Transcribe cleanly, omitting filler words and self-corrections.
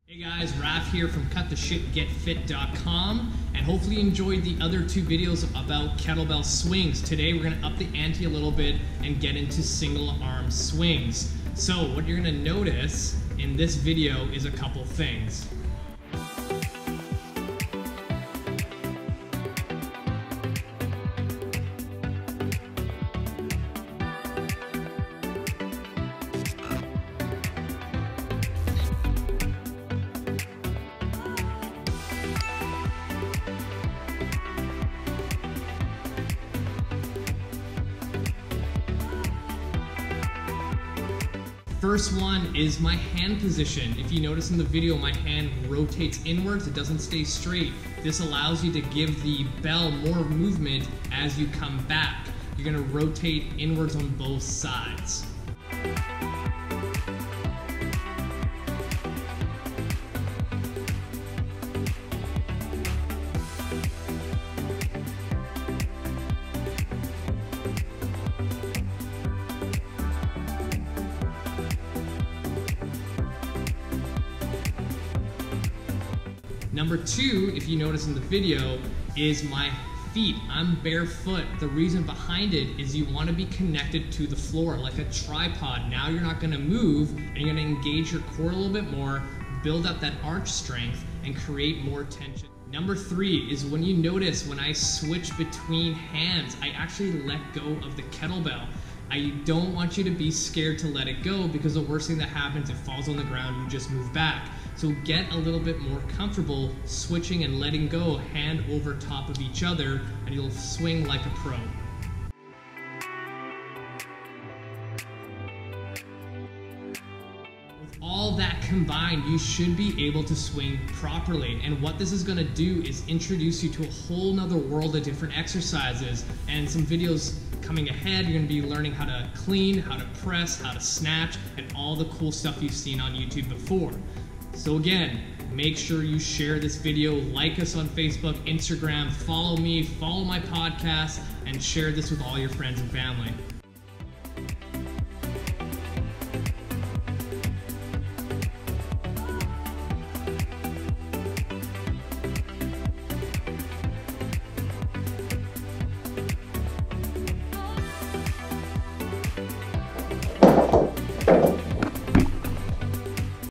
Hey guys, Raf here from CutTheShitGetFit.com, and hopefully you enjoyed the other two videos about kettlebell swings. Today we're going to up the ante a little bit and get into single arm swings. So what you're going to notice in this video is a couple things. First one is my hand position. If you notice in the video, my hand rotates inwards, it doesn't stay straight. This allows you to give the bell more movement as you come back. You're gonna rotate inwards on both sides. Number two, if you notice in the video, is my feet. I'm barefoot. The reason behind it is you want to be connected to the floor like a tripod. Now you're not going to move, and you're going to engage your core a little bit more, build up that arch strength, and create more tension. Number three is when you notice when I switch between hands, I actually let go of the kettlebell. I don't want you to be scared to let it go, because the worst thing that happens, it falls on the ground, you just move back. So get a little bit more comfortable switching and letting go, hand over top of each other, and you'll swing like a pro. With all that combined, you should be able to swing properly. And what this is gonna do is introduce you to a whole nother world of different exercises, and some videos coming ahead. You're gonna be learning how to clean, how to press, how to snatch, and all the cool stuff you've seen on YouTube before. So again, make sure you share this video, like us on Facebook, Instagram, follow me, follow my podcast, and share this with all your friends and family.